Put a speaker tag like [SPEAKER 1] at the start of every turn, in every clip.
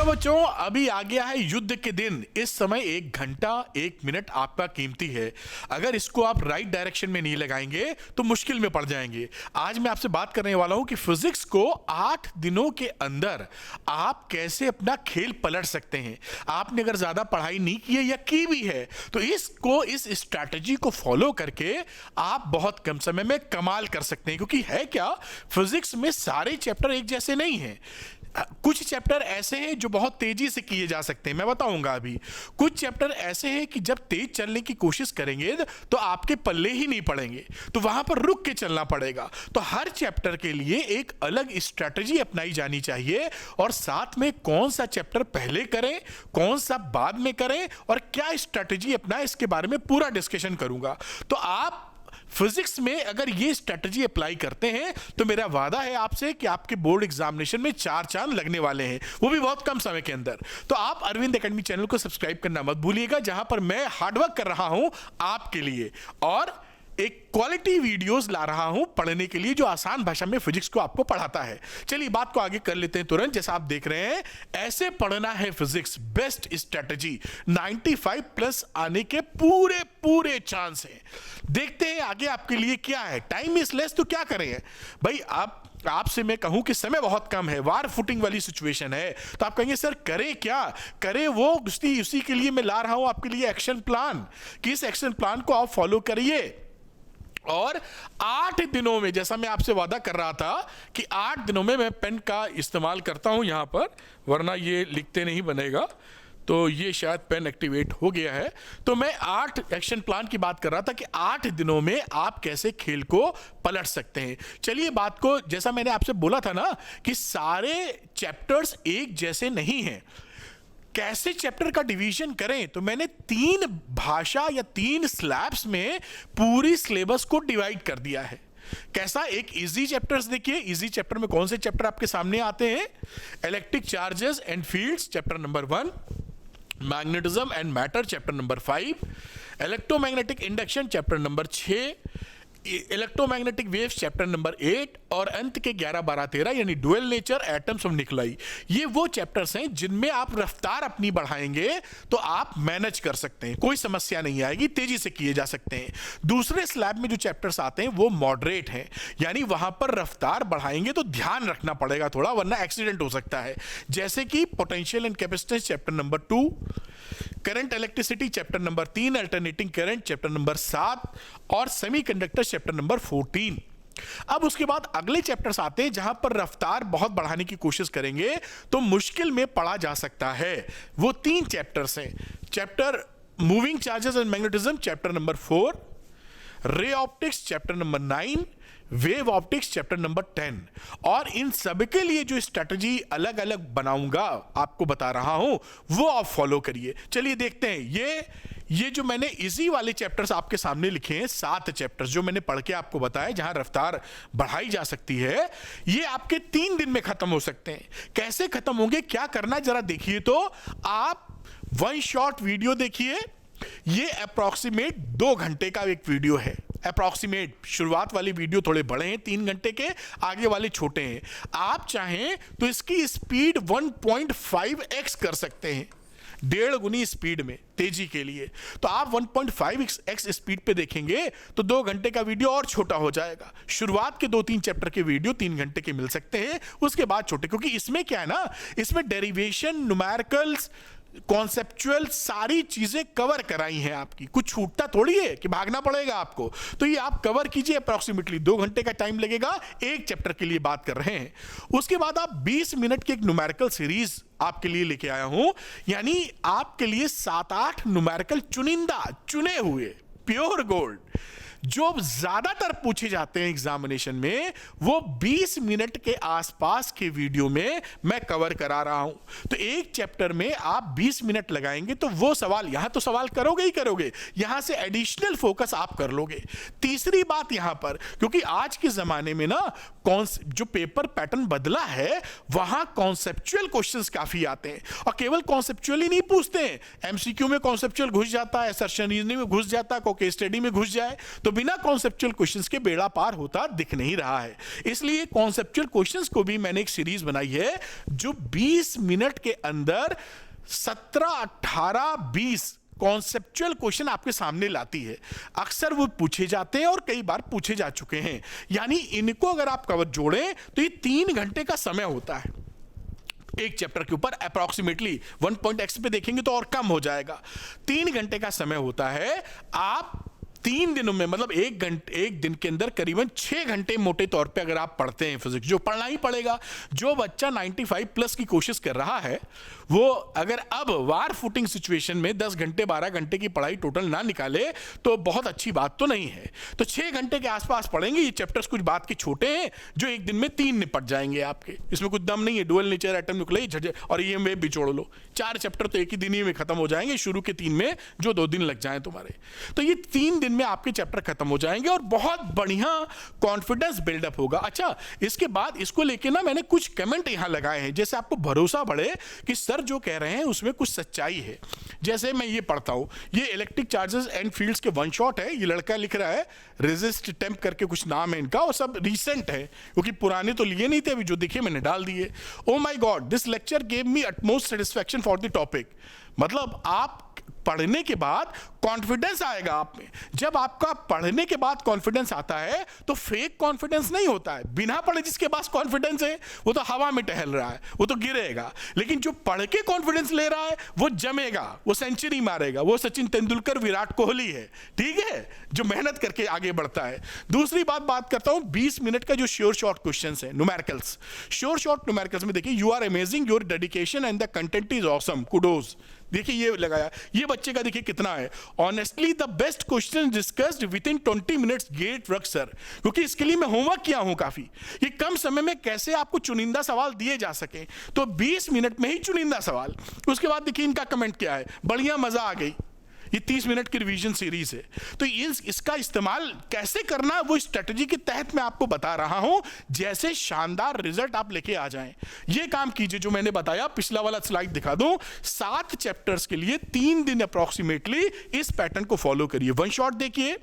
[SPEAKER 1] तो बच्चों अभी आ गया है युद्ध के दिन। इस समय 1 घंटा 1 मिनट आपका कीमती है। अगर इसको आप राइट डायरेक्शन में नहीं लगाएंगे तो मुश्किल में पड़ जाएंगे। आज मैं आपसे बात करने वाला हूं कि फिजिक्स को 8 दिनों के अंदर आप कैसे अपना खेल पलट सकते हैं। आपने अगर ज्यादा पढ़ाई नहीं की है या की भी है तो इस स्ट्रैटेजी को फॉलो करके आप बहुत कम समय में कमाल कर सकते हैं। क्योंकि है क्या, फिजिक्स में सारे चैप्टर एक जैसे नहीं हैं। कुछ चैप्टर ऐसे हैं जो बहुत तेजी से किए जा सकते हैं, मैं बताऊंगा अभी। कुछ चैप्टर ऐसे हैं कि जब तेज चलने की कोशिश करेंगे तो आपके पल्ले ही नहीं पड़ेंगे, तो वहां पर रुक के चलना पड़ेगा। तो हर चैप्टर के लिए एक अलग स्ट्रैटेजी अपनाई जानी चाहिए और साथ में कौन सा चैप्टर पहले करें, कौन सा बाद में करें और क्या स्ट्रैटेजी अपनाएं, इसके बारे में पूरा डिस्कशन करूंगा। तो आप फिजिक्स में अगर ये स्ट्रैटेजी अप्लाई करते हैं तो मेरा वादा है आपसे कि आपके बोर्ड एग्जामिनेशन में 4 चांद लगने वाले हैं, वो भी बहुत कम समय के अंदर। तो आप अरविंद एकेडमी चैनल को सब्सक्राइब करना मत भूलिएगा, जहां पर मैं हार्डवर्क कर रहा हूं आपके लिए और एक क्वालिटी वीडियोस ला रहा हूं पढ़ने के लिए, जो आसान भाषा में फिजिक्स को आपको पढ़ाता है। चलिए बात को आगे कर लेते हैं तुरंत। जैसा आप देख रहे हैं, ऐसे पढ़ना है फिजिक्स, बेस्ट स्ट्रैटेजी, 95 प्लस आने के पूरे पूरे चांस हैं। देखते हैं आगे आपके लिए क्या है। टाइम इज लेस, तो क्या करें भाई। आपसे मैं कहूं कि समय बहुत कम है, वार फुटिंग वाली सिचुएशन है, तो आप कहेंगे सर करें क्या करें। वो उसी के लिए मैं ला रहा हूं आपके लिए एक्शन प्लान, कि इस एक्शन प्लान को आप फॉलो करिए और 8 दिनों में, जैसा मैं आपसे वादा कर रहा था कि 8 दिनों में मैं पेन का इस्तेमाल करता हूं यहां पर, वरना ये लिखते नहीं बनेगा। तो ये शायद पेन एक्टिवेट हो गया है। तो मैं 8 एक्शन प्लान की बात कर रहा था कि 8 दिनों में आप कैसे खेल को पलट सकते हैं। चलिए बात को, जैसा मैंने आपसे बोला था ना कि सारे चैप्टर्स एक जैसे नहीं हैं, कैसे चैप्टर का डिवीजन करें, तो मैंने 3 भाषा या 3 स्लैब्स में पूरी सिलेबस को डिवाइड कर दिया है। कैसा, एक इजी चैप्टर्स देखिए, इजी चैप्टर में कौन से चैप्टर आपके सामने आते हैं। Electric charges and fields chapter number 1, magnetism and matter chapter number 5, electromagnetic induction chapter number 6, electromagnetic waves chapter number 8 और अंत के 11, 12, 13 यानी dual nature atoms of Nikolai. ये वो चैप्टर्स हैं जिनमें आप रफ्तार अपनी बढ़ाएंगे तो आप मैनेज कर सकते हैं, कोई समस्या नहीं आएगी, तेजी से किए जा सकते हैं। दूसरे स्लैब में जो चैप्टर्स आते हैं वो मॉडरेट हैं, यानी वहां पर रफ्तार बढ़ाएंगे तो ध्यान रखना पड़ेगा थोड़ा, वरना एक्सीडेंट हो सकता है। जैसे कि potential and capacitance chapter number 2, current electricity chapter number 3, alternating current chapter number 7 और सेमीकंडक्टर चैप्टर नंबर 14। अब उसके बाद अगले चैप्टर्स आते हैं जहां पर रफ्तार बहुत बढ़ाने की कोशिश करेंगे तो मुश्किल में पड़ा जा सकता है। वो 3 चैप्टर्स हैं। Chapter moving charges and magnetism chapter number 4, ray optics chapter number 9, wave optics chapter number 10। और इन सब के लिए जो स्ट्रैटेजी अलग अलग बनाऊंगा, आपको बता रहा हूं, वो आप फॉलो करिए। चलिए देखते हैं। ये जो मैंने इजी वाले चैप्टर्स आपके सामने लिखे हैं, 7 चैप्टर्स जो मैंने पढ़ के आपको बताया जहां रफ्तार बढ़ाई जा सकती है, ये आपके 3 दिन में खत्म हो सकते हैं। कैसे खत्म होंगे, क्या करना, जरा देखिए। तो आप 1 शॉट वीडियो देखिए। ये अप्रॉक्सीमेट 2 घंटे का एक वीडियो है। अप्रॉक्सीमेट, शुरुआत वाली वीडियो थोड़े बड़े हैं 3 घंटे के, आगे वाले छोटे हैं। आप चाहें तो इसकी स्पीड 1.5x कर सकते हैं, 1.5 गुनी स्पीड में तेजी के लिए। तो आप 1.5x स्पीड पे देखेंगे तो 2 घंटे का वीडियो और छोटा हो जाएगा। शुरुआत के 2-3 चैप्टर के वीडियो 3 घंटे के मिल सकते हैं, उसके बाद छोटे, क्योंकि इसमें क्या है ना, इसमें डेरिवेशन, न्यूमेरिकल्स, कॉन्सेप्चुअल सारी चीजें कवर कराई हैं आपकी। कुछ छूटता थोड़ी है कि भागना पड़ेगा आपको, तो ये आप कवर कीजिए। अप्रॉक्सीमेटली 2 घंटे का टाइम लगेगा, एक चैप्टर के लिए बात कर रहे हैं। उसके बाद आप 20 मिनट की एक न्यूमेरिकल सीरीज आपके लिए लेके आया हूं, यानी आपके लिए 7-8 न्यूमेरिकल चुने हुए प्योर गोल्ड जो ज्यादातर पूछे जाते हैं एग्जामिनेशन में, वो 20 मिनट के आसपास के वीडियो में मैं कवर करा रहा हूं। तो एक चैप्टर में आप 20 मिनट लगाएंगे तो वो सवाल, यहां तो सवाल करोगे ही करोगे, यहां से एडिशनल फोकस आप कर लोगे। तीसरी बात यहां पर, क्योंकि आज के जमाने में ना जो पेपर पैटर्न बदला है, वहां कॉन्सेप्चुअल क्वेश्चंस काफी आते हैं, और केवल कॉन्सेप्चुअल ही नहीं पूछते हैं, एमसीक्यू में कॉन्सेप्चुअल घुस जाता है, असर्शन रीजनिंग में घुस जाता है, कोई केस स्टडी में घुस जाए। तो बिना कॉन्सेप्चुअल क्वेश्चंस के बेड़ा पार होता दिख नहीं रहा है। इसलिए कॉन्सेप्चुअल क्वेश्चंस को भी मैंने एक सीरीज बनाई है जो 20 मिनट के अंदर 17, 18, 20 कॉन्सेप्चुअल क्वेश्चन आपके सामने लाती है। अक्सर वो पूछे जाते हैं और कई बार पूछे जा चुके हैं, यानी इनको अगर आप कवर जोड़ें तो ये 3 घंटे का समय होता है एक चैप्टर के ऊपर। अप्रॉक्सीमेटली 1.x पे देखेंगे तो और कम हो जाएगा। 3 घंटे का समय होता है। आप 3 दिनों में, मतलब एक दिन के अंदर करीबन 6 घंटे मोटे तौर पे अगर आप पढ़ते हैं फिजिक्स, जो पढ़ना ही पड़ेगा। जो बच्चा 95 प्लस की कोशिश कर रहा है वो अगर अब वार फुटिंग सिचुएशन में 10 घंटे 12 घंटे की पढ़ाई टोटल ना निकाले तो बहुत अच्छी बात तो नहीं है। तो 6 घंटे के आसपास पढ़ेंगे। ये चैप्टर्स कुछ बात के छोटे हैं जो एक दिन में 3 निपट जाएंगे आपके। इसमें कुछ दम नहीं है। डुअल नेचर, एटम न्यूक्लियर और ईएमएफ भी जोड़ लो, 4 चैप्टर तो एक ही दिन ही में खत्म हो जाएंगे। शुरू के 3 में जो 2 दिन लग जाए तुम्हारे, तो ये 3 दिन में आपके चैप्टर खत्म हो जाएंगे और बहुत बढ़िया कॉन्फिडेंस बिल्डअप होगा। अच्छा, इसके बाद इसको लेके ना मैंने कुछ कमेंट यहां लगाए हैं, जैसे आपको भरोसा बढ़े कि सर जो कह रहे हैं उसमें कुछ सच्चाई है। जैसे मैं ये पढ़ता हूं, ये इलेक्ट्रिक चार्जेस एंड फील्ड्स के वन शॉट है। ये लड़का लिख रहा है, रेजिस्ट टेम्प करके कुछ नाम है इनका, और सब रीसेंट है क्योंकि पुराने तो लिए नहीं थे, अभी जो दिखे मैंने डाल दिए। Oh my God, this lecture gave me utmost satisfaction for the topic. मतलब आप पढ़ने के बाद कॉन्फिडेंस आएगा आप में। जब आपका पढ़ने के बाद कॉन्फिडेंस आता है तो फेक कॉन्फिडेंस नहीं होता है। बिना पढ़े जिसके पास कॉन्फिडेंस है वो तो हवा में टहल रहा है, वो तो गिरेगा। लेकिन जो पढ़ के कॉन्फिडेंस ले रहा है वो जमेगा, वो सेंचुरी मारेगा, वो सचिन तेंदुलकर, विराट कोहली है, ठीक है, जो मेहनत करके आगे बढ़ता है। दूसरी बात करता हूं 20 मिनट का जो श्योर शॉर्ट क्वेश्चंस है, न्यूमेरिकल्स। श्योर शॉर्ट न्यूमेरिकल्स में देखिए, you are amazing, your dedication and the content is awesome, kudos. देखिए ये लगाया, ये बच्चे का देखिए कितना है। Honestly the best question discussed within 20 minutes, great work sir. क्योंकि इसके लिए मैं होमवर्क किया हूं काफी, ये कम समय में कैसे आपको चुनिंदा सवाल दिए जा सके। तो 20 मिनट में ही चुनिंदा सवाल। उसके बाद देखिए इनका कमेंट क्या है, बढ़िया, मजा आ गई। ये 30 मिनट की रिवीजन सीरीज है। तो इसका इस्तेमाल कैसे करना है वो स्ट्रेटजी के तहत मैं आपको बता रहा हूं, जैसे शानदार रिजल्ट आप लेके आ जाएं। ये काम कीजिए जो मैंने बताया। पिछला वाला स्लाइड दिखा दूं, 7 चैप्टर्स के लिए 3 दिन अप्रॉक्सीमेटली इस पैटर्न को फॉलो करिए। वन शॉट देखिए,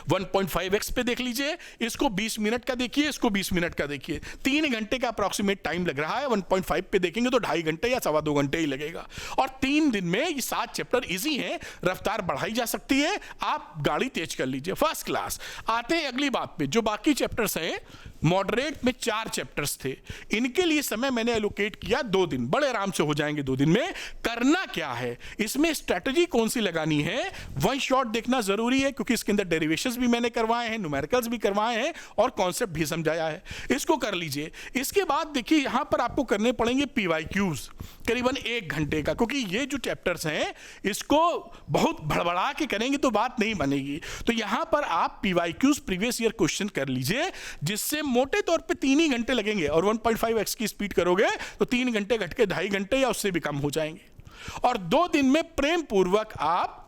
[SPEAKER 1] 1.5x पे देख लीजिए, इसको 20 मिनट का देखिए, इसको 20 मिनट का देखिए। 3 घंटे का अप्रॉक्सीमेट टाइम लग रहा है। 1.5 पे देखेंगे तो 2.5 घंटे या 2.25 घंटे ही लगेगा। और 3 दिन में ये 7 चैप्टर इजी हैं, रफ्तार बढ़ाई जा सकती है, आप गाड़ी तेज कर लीजिए, फर्स्ट क्लास। आते हैं अगली बात पे, जो बाकी चैप्टर्स हैं, मॉडरेट में 4 चैप्टर्स थे, इनके लिए समय मैंने एलोकेट किया 2 दिन, बड़े आराम से हो जाएंगे 2 दिन में। करना क्या है, इसमें स्ट्रेटजी कौन सी लगानी है, वन शॉट देखना जरूरी है क्योंकि इसके अंदर डेरिवेशंस भी मैंने करवाए हैं, न्यूमेरिकल्स भी करवाए हैं और कॉन्सेप्ट भी समझाया है। इसको कर लीजिए। इसके बाद देखिए यहां पर आपको करने पड़ेंगे पीवाईक्यूज करीबन 1 घंटे का, क्योंकि ये जो चैप्टर्स हैं इसको बहुत भड़बड़ा के करेंगे तो बात नहीं बनेगी। तो यहां पर आप पीवाईक्यूज, प्रीवियस ईयर क्वेश्चन कर लीजिए, जिससे मोटे तौर पे 3 ही घंटे लगेंगे। और 1.5x की स्पीड करोगे तो 3 घंटे घट के 2.5 घंटे या उससे भी कम हो जाएंगे। और 2 दिन में प्रेम पूर्वक आप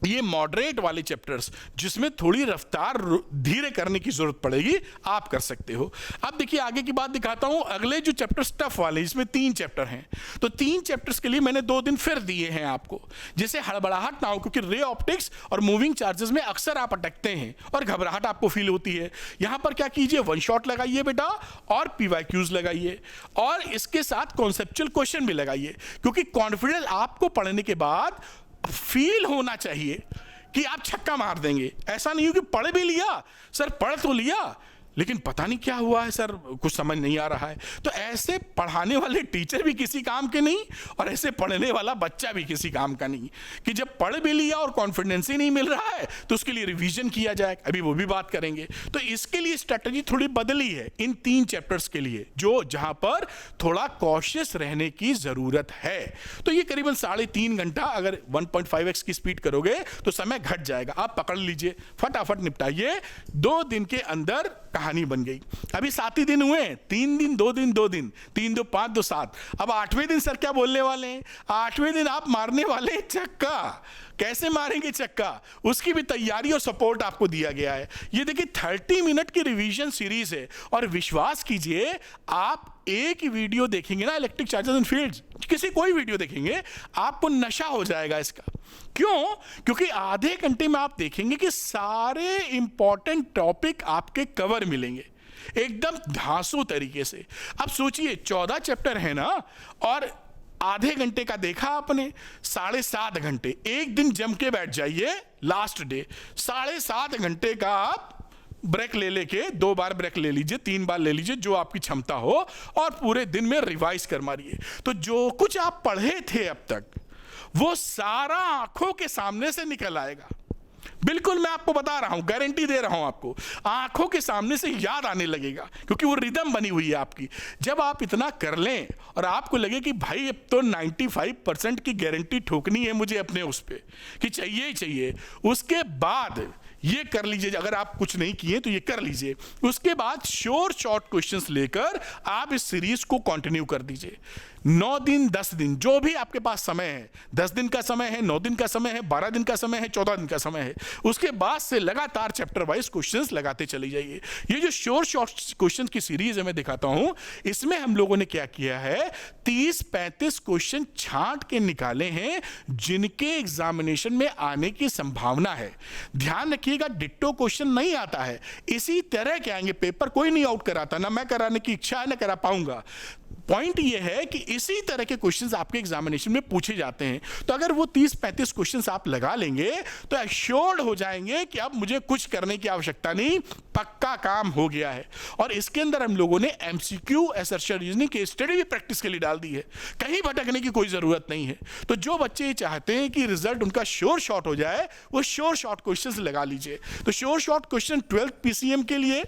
[SPEAKER 1] ये मॉडरेट वाले चैप्टर्स, जिसमें थोड़ी रफ्तार धीरे करने की जरूरत पड़ेगी, आप कर सकते हो। अब देखिए आगे की बात दिखाता हूं। अगले जो चैप्टर्स टफ वाले, इसमें 3 चैप्टर हैं, तो 3 चैप्टर्स के लिए मैंने 2 दिन फिर दिए हैं आपको, जिससे हड़बड़ाहट ना हो, क्योंकि रे ऑप्टिक्स और मूविंग चार्जेस में अक्सर आप अटकते हैं और घबराहट आपको फील होती है। यहां पर क्या कीजिए, वन शॉट लगाइए बेटा और पीवाईक्यूज लगाइए, और इसके साथ कॉन्सेप्चुअल क्वेश्चन भी लगाइए, क्योंकि कॉन्फिडेंस आपको पढ़ने के बाद फील होना चाहिए कि आप छक्का मार देंगे। ऐसा नहीं हो कि पढ़ भी लिया, सर पढ़ तो लिया लेकिन पता नहीं क्या हुआ है सर, कुछ समझ नहीं आ रहा है। तो ऐसे पढ़ाने वाले टीचर भी किसी काम के नहीं और ऐसे पढ़ने वाला बच्चा भी किसी काम का नहीं, कि जब पढ़ भी लिया और कॉन्फिडेंस ही नहीं मिल रहा है तो उसके लिए रिवीजन किया जाए। अभी वो भी बात करेंगे। तो इसके लिए स्ट्रेटजी थोड़ी बदली है इन 3 चैप्टर्स के लिए, जो जहां पर थोड़ा कॉशियस रहने की जरूरत है। तो ये करीबन 3.5 घंटा, अगर 1.5x की स्पीड करोगे तो समय घट जाएगा। आप पकड़ लीजिए, फटाफट निपटाइए। 2 दिन के अंदर कहानी बन गई। अभी 7 ही दिन हुए, 3 दिन 2 दिन 2 दिन, 3 2 5 2 7। अब 8वें दिन सर क्या बोलने वाले हैं? 8वें दिन आप मारने वाले हैं चक्का। कैसे मारेंगे चक्का, उसकी भी तैयारी और सपोर्ट आपको दिया गया है। ये देखिए 30 मिनट की रिवीजन सीरीज है, और विश्वास कीजिए आप एक वीडियो देखेंगे ना इलेक्ट्रिक चार्जेस एंड फील्ड्स, किसी कोई वीडियो देखेंगे आपको नशा हो जाएगा इसका। क्यों? क्योंकि आधे घंटे में आप देखेंगे कि सारे इंपॉर्टेंट टॉपिक आपके कवर मिलेंगे एकदम धांसू तरीके से। अब सोचिए 14 चैप्टर है ना, और आधे घंटे का देखा आपने, 7.5 घंटे। एक दिन जम के बैठ जाइए, लास्ट डे 7.5 घंटे का आप ब्रेक लेके 2 बार ब्रेक ले लीजिए, 3 बार ले लीजिए, जो आपकी क्षमता हो, और पूरे दिन में रिवाइज कर मारिए। तो जो कुछ आप पढ़े थे अब तक वो सारा आंखों के सामने से निकल आएगा। बिल्कुल मैं आपको बता रहा हूं, गारंटी दे रहा हूं आपको, आंखों के सामने से याद आने लगेगा, क्योंकि वो रिदम बनी हुई है आपकी। जब आप इतना कर लें और आपको लगे कि भाई अब तो 95% की गारंटी ठोकनी है मुझे अपने उस पे कि चाहिए ही चाहिए, उसके बाद ये कर लीजिए। अगर आप कुछ नहीं किए तो ये कर लीजिए। उसके बाद श्योर शॉर्ट क्वेश्चंस लेकर आप इस सीरीज को कंटिन्यू कर दीजिए। 9 दिन 10 दिन जो भी आपके पास समय है, 10 दिन का समय है, 9 दिन का समय है, 12 दिन का समय है, 14 दिन का समय है, उसके बाद से लगातार चैप्टर वाइज क्वेश्चंस लगाते चले जाइए। ये जो श्योर शॉर्ट क्वेश्चंस की सीरीज है मैं दिखाता हूं, इसमें हम लोगों ने क्या किया है, 30-35 क्वेश्चन छांट के निकाले हैं जिनके एग्जामिनेशन में आने की संभावना है। ध्यान रखिएगा, डिट्टो क्वेश्चन नहीं आता है, इसी तरह के आएंगे। पेपर कोई नहीं आउट कराता, ना मैं कराने की इच्छा है, ना करा पाऊंगा। पॉइंट ये है कि इसी तरह के क्वेश्चंस आपके एग्जामिनेशन में पूछे जाते हैं। तो अगर वो 30-35 क्वेश्चंस आप लगा लेंगे तो एश्योर्ड हो जाएंगे कि अब मुझे कुछ करने की आवश्यकता नहीं, पक्का काम हो गया है। और इसके अंदर हम लोगों ने एमसीक्यू, असर्शन रीजनिंग की स्टडी भी प्रैक्टिस के लिए डाल दी है, कहीं भटकने की कोई जरूरत नहीं है। तो जो बच्चे चाहते हैं कि रिजल्ट उनका श्योर शॉर्ट हो जाए, वो श्योर शॉर्ट क्वेश्चंस लगा लीजिए। तो sure short question 12th PCM के लिए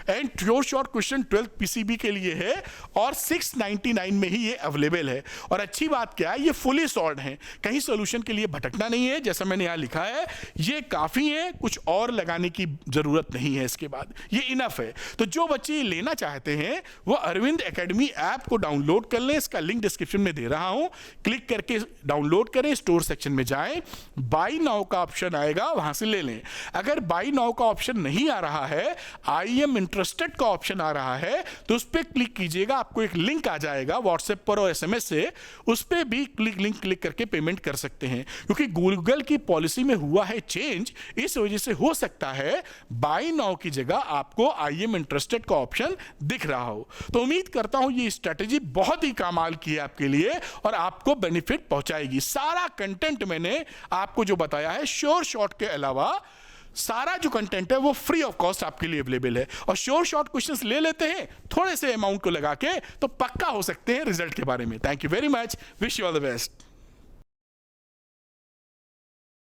[SPEAKER 1] and sure short question 12th PCB के लिए है, और 699 में ही ये अवेलेबल है। और अच्छी बात क्या है, ये फुली सॉल्व्ड है, कहीं सॉल्यूशन के लिए भटकना नहीं है। जैसा मैंने यहाँ लिखा है ये काफ़ी है, कुछ और लगाने की ज़रूरत नहीं है, इसके बाद ये इनफ है। तो जो बच्चे लेना चाहते हैं वो अरविंद एकेडमी ऐप को डाउनलोड कर लें, इसका लिंक डिस्क्रिप्शन में दे रहा हूँ, क्लिक करके डाउनलोड करें, स्टोर सेक्शन में जाएँ, बाई नाउ का ऑप्शन आएगा, वहाँ से ले लें। अगर बाई नाउ का ऑप्शन नहीं आ रहा है, आई एम इंटरेस्टेड का ऑप्शन आ रहा है, तो उस पर क्लिक कीजिएगा, आपको एक लिंक आ जाएगा व्हाट्सएप पर और एसएमएस से, उस पर भी लिंक क्लिक करके पेमेंट कर सकते हैं। क्योंकि गूगल की पॉलिसी में हुआ है चेंज, इस वजह से हो सकता है बाय नाउ की जगह आपको आई एम इंटरेस्टेड का ऑप्शन दिख रहा हो। तो उम्मीद करता हूं ये स्ट्रेटेजी बहुत ही कमाल की है आपके लिए और आपको बेनिफिट पहुंचाएगी। सारा कंटेंट मैंने आपको जो बताया है, श्योर शॉर्ट के अलावा सारा जो कंटेंट है वो फ्री ऑफ कॉस्ट आपके लिए अवेलेबल है। और श्योर शॉर्ट क्वेश्चंस ले लेते हैं थोड़े से अमाउंट को लगा के, तो पक्का हो सकते हैं रिजल्ट के बारे में। Thank you very much, wish you all the best.